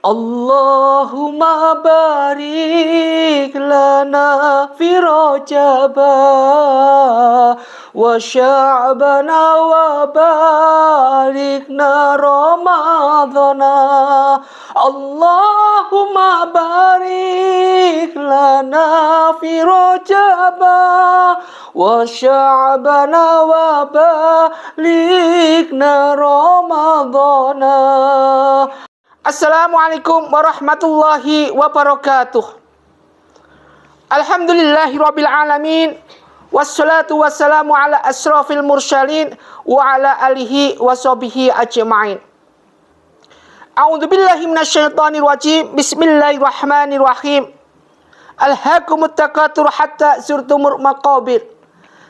Allahumma barik lana fi Rajaba wa Sya'bana wa barikna Ramadana. Allahumma barik lana fi Rajaba wa Sya'bana wa barikna Ramadana. Assalamualaikum warahmatullahi wabarakatuh. Alhamdulillahirabbil alamin. Wassalatu wassalamu ala asrafil mursalin wa ala alihi washabihi ajmain. A'udzubillahi minasyaitonir rajim. Bismillahirrahmanirrahim. Alhaakumut takatsur hatta zurtumul maqabir.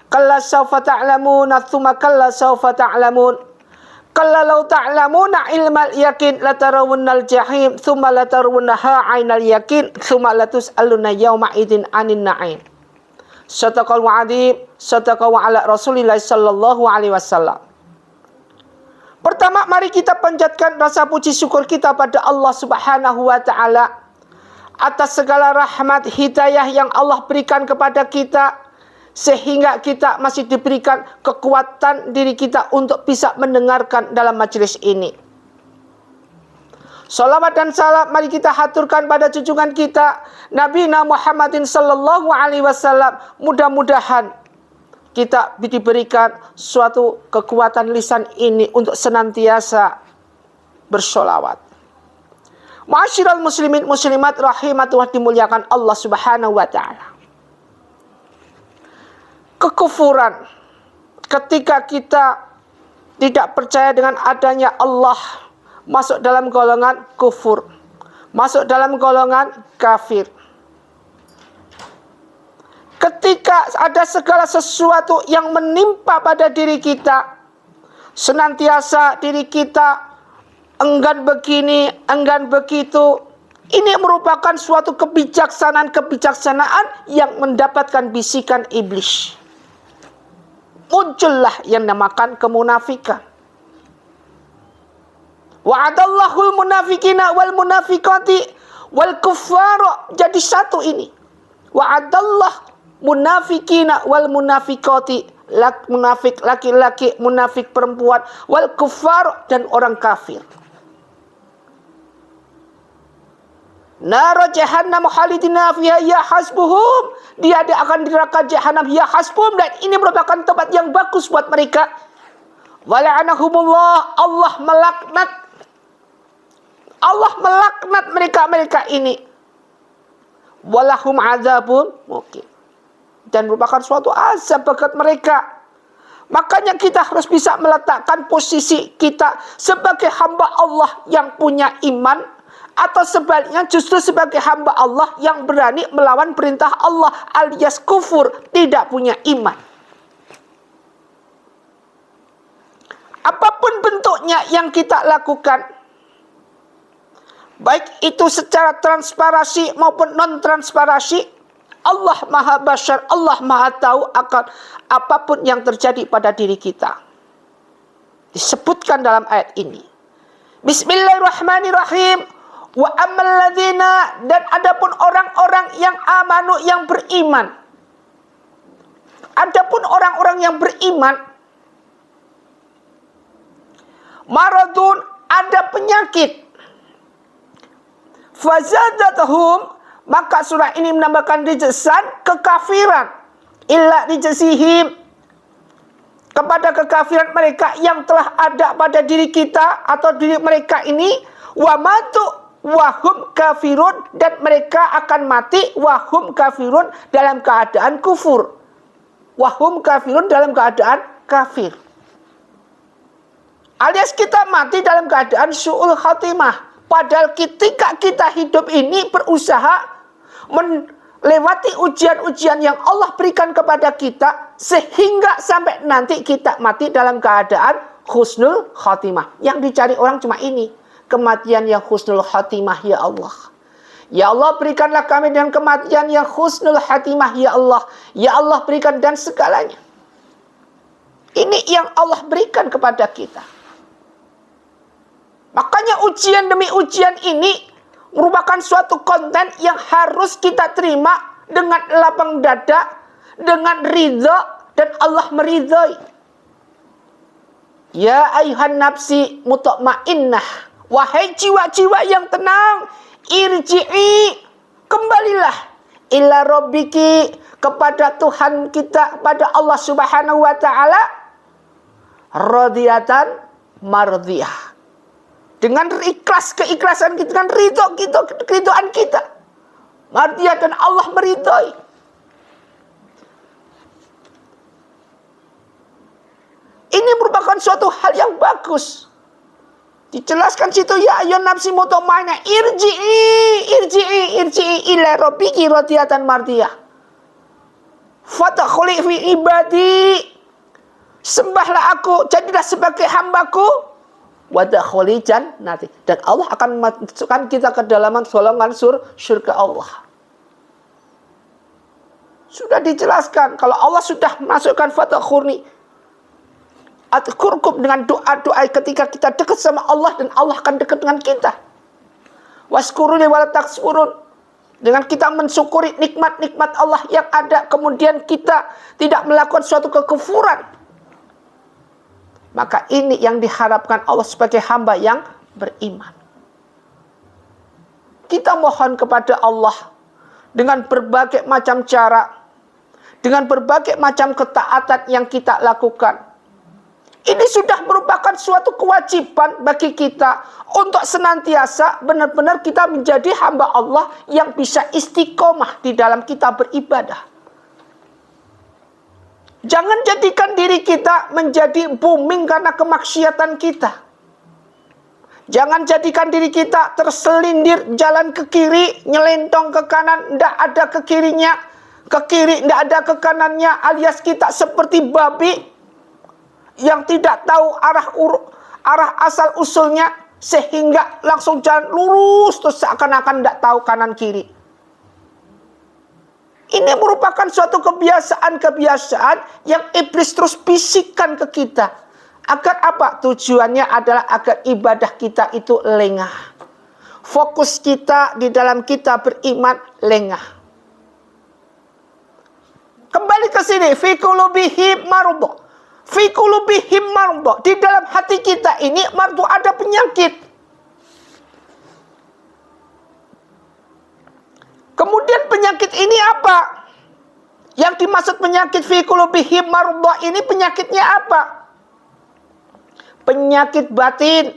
Kalla sawfa ta'lamuna tsumma kalla sawfa ta'lamun. Kalla law ta'lamuna ilmal yakin latarawunnal jahim tsumma latarawunnaha 'ainal yakin tsumma latus'aluna yauma idzin 'anin na'im. Sadaqal wa'adzim, sadaqa wa ala Rasulillah sallallahu alaihi wasallam. Pertama, mari kita panjatkan rasa puji syukur kita pada Allah Subhanahu wa taala atas segala rahmat hidayah yang Allah berikan kepada kita, sehingga kita masih diberikan kekuatan diri kita untuk bisa mendengarkan dalam majelis ini. Salawat dan salam mari kita haturkan pada junjungan kita Nabi Muhammadin sallallahu alaihi wasallam. Mudah-mudahan kita diberikan suatu kekuatan lisan ini untuk senantiasa bersolawat. Ma'asyiral muslimin muslimat rahimatullah, dimuliakan Allah Subhanahu wa taala. Kekufuran, ketika kita tidak percaya dengan adanya Allah, masuk dalam golongan kufur, masuk dalam golongan kafir. Ketika ada segala sesuatu yang menimpa pada diri kita, senantiasa diri kita enggan begini, enggan begitu, ini merupakan suatu kebijaksanaan yang mendapatkan bisikan iblis. Muncullah yang namakan kemunafikan. Wa'adallahul munafikina wal munafikati wal kuffara. Jadi satu ini. Wa'adallah munafikina wal munafikati, munafik laki-laki, munafik perempuan, wal kuffar, dan orang kafir. Nara jahannam khalidina fiha ya hasbuhum. Dia akan di neraka jahannam ya hasbuhum, dan ini merupakan tempat yang bagus buat mereka. Wala'anahumullah. Allah melaknat mereka ini. Walahum azabun muqim. Dan merupakan suatu azab bagi mereka. Makanya kita harus bisa meletakkan posisi kita sebagai hamba Allah yang punya iman, atau sebaliknya justru sebagai hamba Allah yang berani melawan perintah Allah, alias kufur, tidak punya iman. Apapun bentuknya yang kita lakukan, baik itu secara transparasi maupun non-transparasi, Allah Maha Basyar, Allah Maha Tahu akan apapun yang terjadi pada diri kita. Disebutkan dalam ayat ini. Bismillahirrahmanirrahim. Wa ammal ladzina, dan adapun orang-orang yang amanu, yang beriman. Adapun orang-orang yang beriman, maradun, ada penyakit. Fazadathum, maka surah ini menambahkan rijsan, kekafiran. Illa rijsihim, kepada kekafiran mereka yang telah ada pada diri kita atau diri mereka ini. Wa matu wahum kafirun, dan mereka akan mati wahum kafirun dalam keadaan kufur. Wahum kafirun dalam keadaan kafir. Alias kita mati dalam keadaan su'ul khatimah. Padahal ketika kita hidup ini berusaha melewati ujian-ujian yang Allah berikan kepada kita, sehingga sampai nanti kita mati dalam keadaan husnul khatimah. Yang dicari orang cuma ini. Kematian yang husnul khatimah, ya Allah. Ya Allah, berikanlah kami dengan kematian yang husnul khatimah, ya Allah. Ya Allah, berikan dan segalanya. Ini yang Allah berikan kepada kita. Makanya ujian demi ujian ini merupakan suatu konten yang harus kita terima dengan lapang dada, dengan ridha, dan Allah meridhai. Ya ayuhan nafsi mutmainnah, wahai jiwa-jiwa yang tenang, irji'i, kembalilah ila rabbiki, kepada Tuhan kita, kepada Allah Subhanahu wa taala, radiyatan mardiyah. Dengan ikhlas, keikhlasan kita, dengan keridhaan kita. Mardiyah, dan Allah meridhai. Ini merupakan suatu hal yang bagus. Dijelaskan situ, ya ayyuhan nafsi mutmainnah, irji'i ila rabbiki radiyatan mardiyah. Fadkhuli fi ibadi, sembahlah aku, jadilah sebagai hambaku. Wadkhuli jannati, dan Allah akan masukkan kita ke dalam golongan surga Allah. Sudah dijelaskan, kalau Allah sudah masukkan fadkhurni, adkurkum, dengan doa-doa ketika kita dekat sama Allah, dan Allah akan dekat dengan kita. Waskuruni wala taksurun, dengan kita mensyukuri nikmat-nikmat Allah yang ada, kemudian kita tidak melakukan suatu kekufuran. Maka ini yang diharapkan Allah sebagai hamba yang beriman. Kita mohon kepada Allah dengan berbagai macam cara, dengan berbagai macam ketaatan yang kita lakukan. Ini sudah merupakan suatu kewajiban bagi kita untuk senantiasa benar-benar kita menjadi hamba Allah yang bisa istiqomah di dalam kita beribadah. Jangan jadikan diri kita menjadi booming karena kemaksiatan kita. Jangan jadikan diri kita terselindir jalan ke kiri, nyelentong ke kanan, tidak ada ke kirinya, ke kiri tidak ada ke kanannya, alias kita seperti babi yang tidak tahu arah asal usulnya, sehingga langsung jalan lurus terus seakan-akan tidak tahu kanan kiri. Ini merupakan suatu kebiasaan yang iblis terus bisikkan ke kita. Agar apa? Tujuannya adalah agar ibadah kita itu lengah. Fokus kita di dalam kita beriman lengah. Kembali ke sini. Fi qulubihim maradh. Fi qulubihim maradh. Di dalam hati kita ini maradh, ada penyakit. Kemudian penyakit ini apa? Yang dimaksud penyakit fi qulubihim maradh ini penyakitnya apa? Penyakit batin.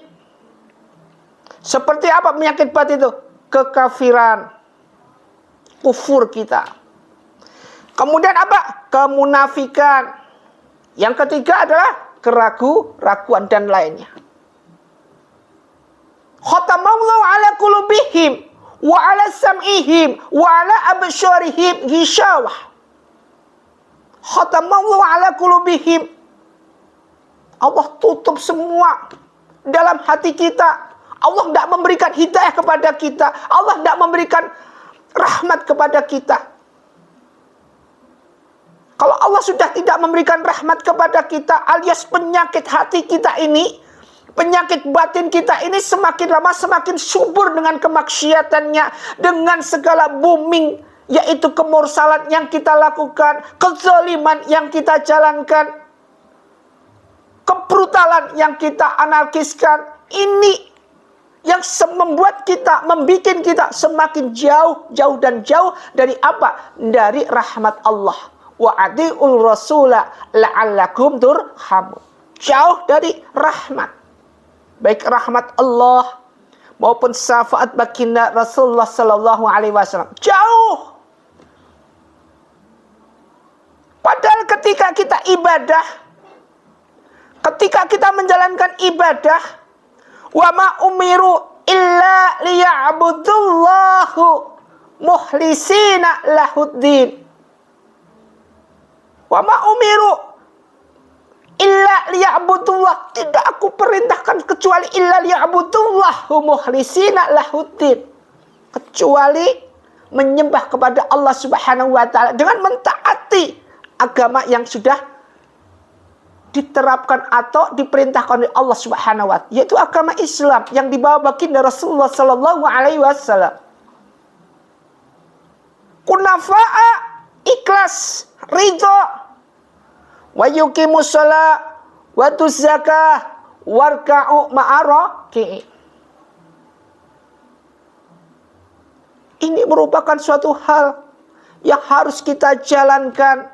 Seperti apa penyakit batin itu? Kekafiran. Kufur kita. Kemudian apa? Kemunafikan. Yang ketiga adalah keraguan dan lainnya. Khatamallahu ala qulubihim wa ala sam'ihim wa ala absyarihim ghishawah. Khatamallahu ala qulubihim. Allah tutup semua dalam hati kita. Allah tidak memberikan hidayah kepada kita. Allah tidak memberikan rahmat kepada kita. Kalau Allah sudah tidak memberikan rahmat kepada kita, alias penyakit hati kita ini, penyakit batin kita ini semakin lama semakin subur dengan kemaksiatannya, dengan segala booming, yaitu kemursalan yang kita lakukan, kezaliman yang kita jalankan, kebrutalan yang kita anarkiskan. Ini yang membuat kita, membuat kita semakin jauh dan jauh dari apa? Dari rahmat Allah. Wa adi'ul rasula la'allakum turhamun. Jauh dari rahmat. Baik rahmat Allah maupun syafaat baginda Rasulullah sallallahu alaihi wasallam. Jauh. Padahal ketika kita ibadah, ketika kita menjalankan ibadah, wa ma umiru illa liya'budullahu mukhlisina lahuddin. Wa ma umiru illa liya'budullah, tidak aku perintahkan kecuali illa liya'budullahu mukhlisina lahuddin, kecuali menyembah kepada Allah Subhanahu wa taala dengan mentaati agama yang sudah diterapkan atau diperintahkan oleh Allah Subhanahu wa taala, yaitu agama Islam yang dibawa baginda Rasulullah sallallahu alaihi wasallam. Kunafa'a, ikhlas, ridho, wa yuqimus shalah wa tuz zakah warka'u ma'araki. Ini merupakan suatu hal yang harus kita jalankan.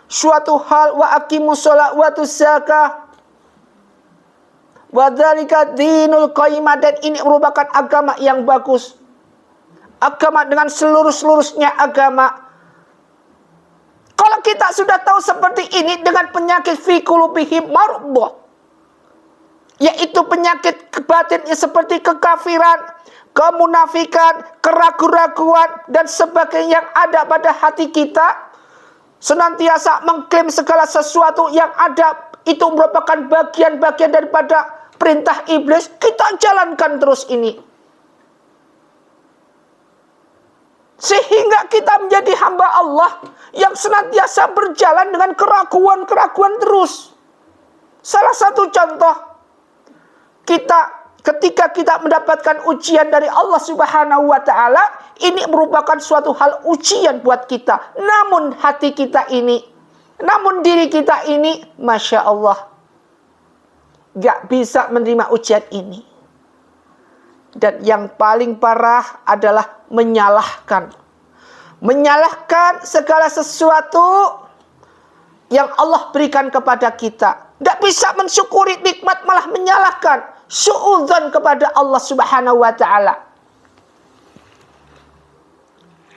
Suatu hal, wa aqimus shalah wa tuz zakah wa dzalika dinul qayyimah, dan ini merupakan agama yang bagus. Agama dengan seluruh-seluruhnya agama. Kalau kita sudah tahu seperti ini, dengan penyakit fi qulubihim maradh, yaitu penyakit batinnya seperti kekafiran, kemunafikan, keraguan-raguan, dan sebagainya yang ada pada hati kita, senantiasa mengklaim segala sesuatu yang ada itu merupakan bagian-bagian daripada perintah iblis, kita jalankan terus ini. Sehingga kita menjadi hamba Allah yang senantiasa berjalan dengan keraguan-keraguan terus. Salah satu contoh, ketika kita mendapatkan ujian dari Allah Subhanahu wa taala, ini merupakan suatu hal ujian buat kita. Namun hati kita ini, namun diri kita ini, Masya Allah, gak bisa menerima ujian ini. Dan yang paling parah adalah menyalahkan segala sesuatu yang Allah berikan kepada kita. Tidak bisa mensyukuri nikmat, malah menyalahkan, suudzon kepada Allah Subhanahu wa taala.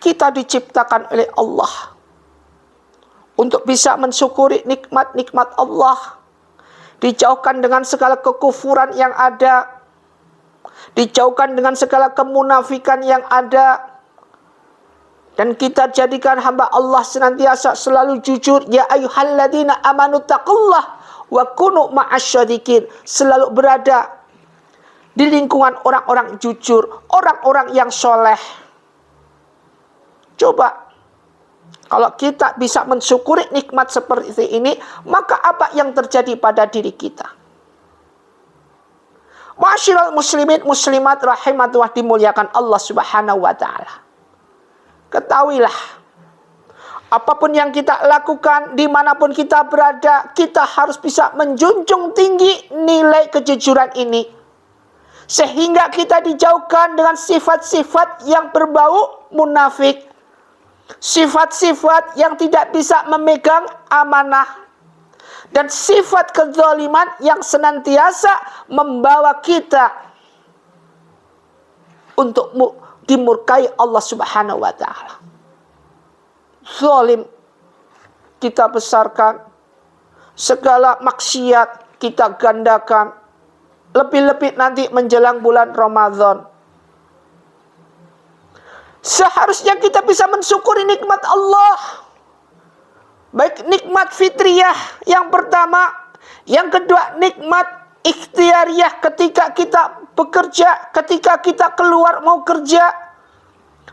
Kita diciptakan oleh Allah untuk bisa mensyukuri nikmat-nikmat Allah, dijauhkan dengan segala kekufuran yang ada, dijauhkan dengan segala kemunafikan yang ada, dan kita jadikan hamba Allah senantiasa selalu jujur. Ya ayyuhalladzina amanu taqullah wa kunu ma'asyadiqin, selalu berada di lingkungan orang-orang jujur, orang-orang yang soleh. Coba, kalau kita bisa mensyukuri nikmat seperti ini, maka apa yang terjadi pada diri kita? Ma'asyiral muslimin muslimat rahimatullah, dimuliakan Allah Subhanahu wa taala. Ketahuilah, apapun yang kita lakukan, dimanapun kita berada, kita harus bisa menjunjung tinggi nilai kejujuran ini, sehingga kita dijauhkan dengan sifat-sifat yang berbau munafik, sifat-sifat yang tidak bisa memegang amanah, dan sifat kezaliman yang senantiasa membawa kita untuk dimurkai Allah Subhanahu wa taala. Zalim kita besarkan, segala maksiat kita gandakan, lebih-lebih nanti menjelang bulan Ramadan. Seharusnya kita bisa mensyukuri nikmat Allah, baik nikmat fitriyah yang pertama, yang kedua nikmat ikhtiariyah ketika kita bekerja, ketika kita keluar mau kerja,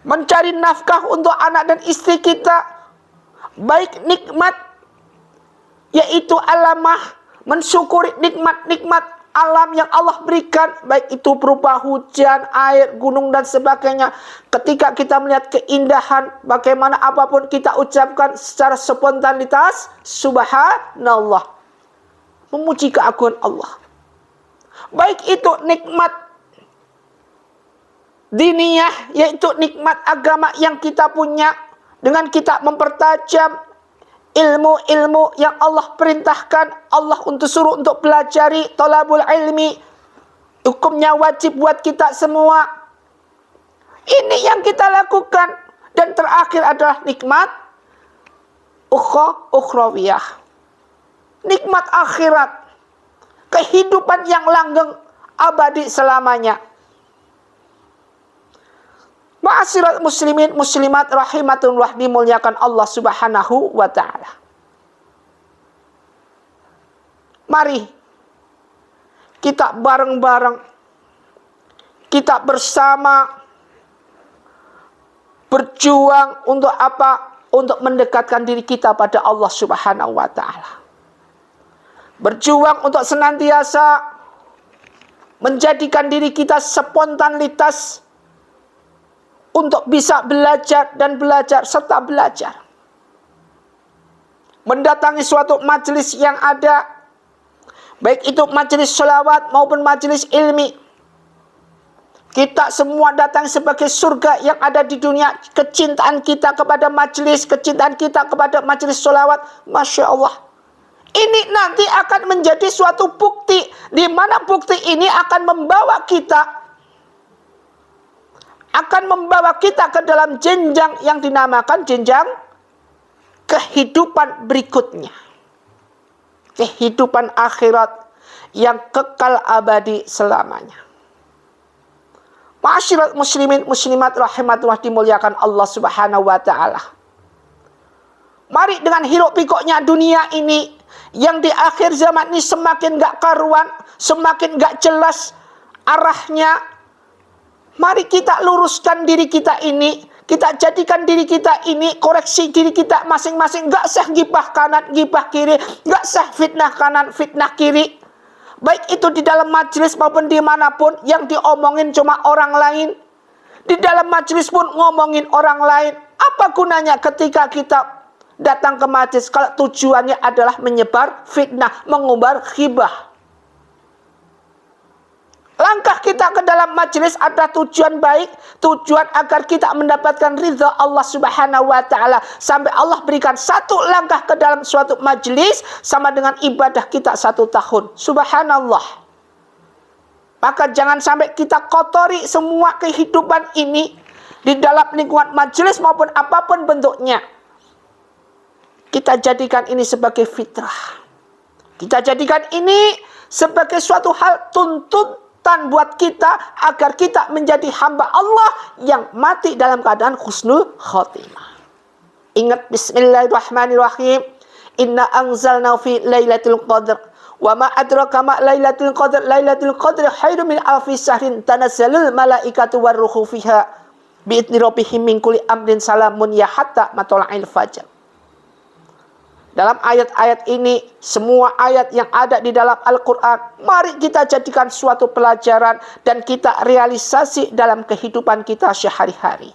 mencari nafkah untuk anak dan istri kita. Baik nikmat, yaitu alamah, mensyukuri nikmat-nikmat alam yang Allah berikan, baik itu berupa hujan, air, gunung, dan sebagainya. Ketika kita melihat keindahan, bagaimana apapun kita ucapkan secara spontanitas, subhanallah, memuji keagungan Allah. Baik itu nikmat diniyah, yaitu nikmat agama yang kita punya, dengan kita mempertajam ilmu-ilmu yang Allah perintahkan, Allah suruh untuk belajari, thalabul ilmi, hukumnya wajib buat kita semua. Ini yang kita lakukan. Dan terakhir adalah nikmat ukhrawiyah, nikmat akhirat, kehidupan yang langgeng abadi selamanya. Ma'asyiral muslimin muslimat rahimatullah, dimuliakan Allah Subhanahu wa taala. Mari kita bareng-bareng, kita bersama berjuang untuk apa? Untuk mendekatkan diri kita pada Allah Subhanahu wa taala. berjuang untuk senantiasa menjadikan diri kita spontanitas untuk bisa belajar dan belajar serta belajar. Mendatangi suatu majelis yang ada, baik itu majelis sholawat maupun majelis ilmi. Kita semua datang sebagai surga yang ada di dunia. Kecintaan kita kepada majelis, kecintaan kita kepada majelis sholawat, Masya Allah. Ini nanti akan menjadi suatu bukti, di mana bukti ini akan membawa kita ke dalam jenjang yang dinamakan jenjang kehidupan berikutnya. Kehidupan akhirat yang kekal abadi selamanya. Ma'asyiral muslimin muslimat rahimatullah, dimuliakan Allah Subhanahu wa taala. Mari dengan hiruk pikuknya dunia ini yang di akhir zaman ini semakin gak karuan, semakin gak jelas arahnya. Mari kita luruskan diri kita ini, kita jadikan diri kita ini, koreksi diri kita masing-masing. Gak sah gibah kanan, gibah kiri, gak sah fitnah kanan, fitnah kiri. Baik itu di dalam majelis maupun dimanapun, yang diomongin cuma orang lain. Di dalam majelis pun ngomongin orang lain. Apa gunanya ketika kita datang ke majelis kalau tujuannya adalah menyebar fitnah, mengumbar ghibah? Langkah kita ke dalam majelis ada tujuan baik, tujuan agar kita mendapatkan ridha Allah Subhanahu wa taala. Sampai Allah berikan satu langkah ke dalam suatu majelis sama dengan ibadah kita 1 tahun. Subhanallah. Maka jangan sampai kita kotori semua kehidupan ini di dalam lingkungan majelis maupun apapun bentuknya. Kita jadikan ini sebagai fitrah. Kita jadikan ini sebagai suatu hal tuntutan buat kita agar kita menjadi hamba Allah yang mati dalam keadaan husnul khotimah. Ingat, bismillahirrahmanirrahim. Inna anzalna fi lailatul qadr. Wa ma adraka ma lailatul qadr. Lailatul qadr khairum min alfi syahrin. Tanazzalul malaikatu warruhu fiha bi'idzni rabbihim min kulli amrin salamun ya hatta matla'il fajr. Dalam ayat-ayat ini, semua ayat yang ada di dalam Al-Quran, mari kita jadikan suatu pelajaran dan kita realisasi dalam kehidupan kita sehari-hari.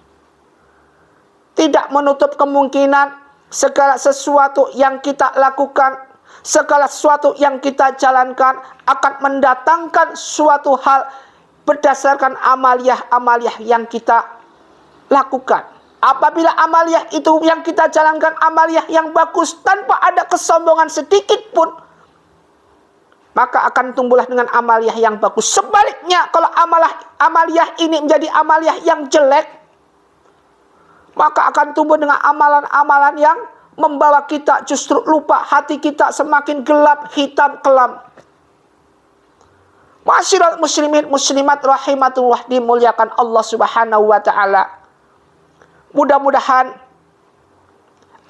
Tidak menutup kemungkinan segala sesuatu yang kita lakukan, segala sesuatu yang kita jalankan akan mendatangkan suatu hal berdasarkan amaliyah-amaliyah yang kita lakukan. Apabila amaliyah itu yang kita jalankan amaliyah yang bagus tanpa ada kesombongan sedikit pun, maka akan tumbuhlah dengan amaliyah yang bagus. Sebaliknya, kalau amaliyah ini menjadi amaliyah yang jelek, maka akan tumbuh dengan amalan-amalan yang membawa kita justru lupa, hati kita semakin gelap, hitam, kelam. Ma'asyiral muslimin muslimat rahimatullah, dimuliakan Allah Subhanahu wa taala. Mudah-mudahan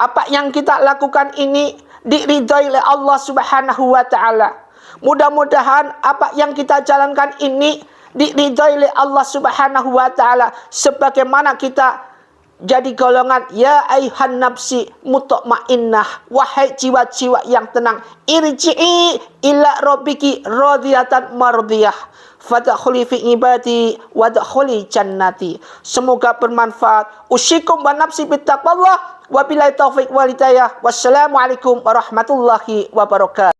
apa yang kita lakukan ini diridhai oleh Allah Subhanahu wa taala. Mudah-mudahan apa yang kita jalankan ini diridhai oleh Allah Subhanahu wa taala, sebagaimana kita jadi golongan ya ayyuhan nafsi mutmainnah, wahai jiwa-jiwa yang tenang, irji'i ila rabbiki radiyatan mardiyah fadkhuli fi ibadi wadkhuli jannati. Semoga bermanfaat. Usikum wa nafsi bittaqwallah. Wabillahi taufiq wal hidayah. Wassalamualaikum warahmatullahi wabarakatuh.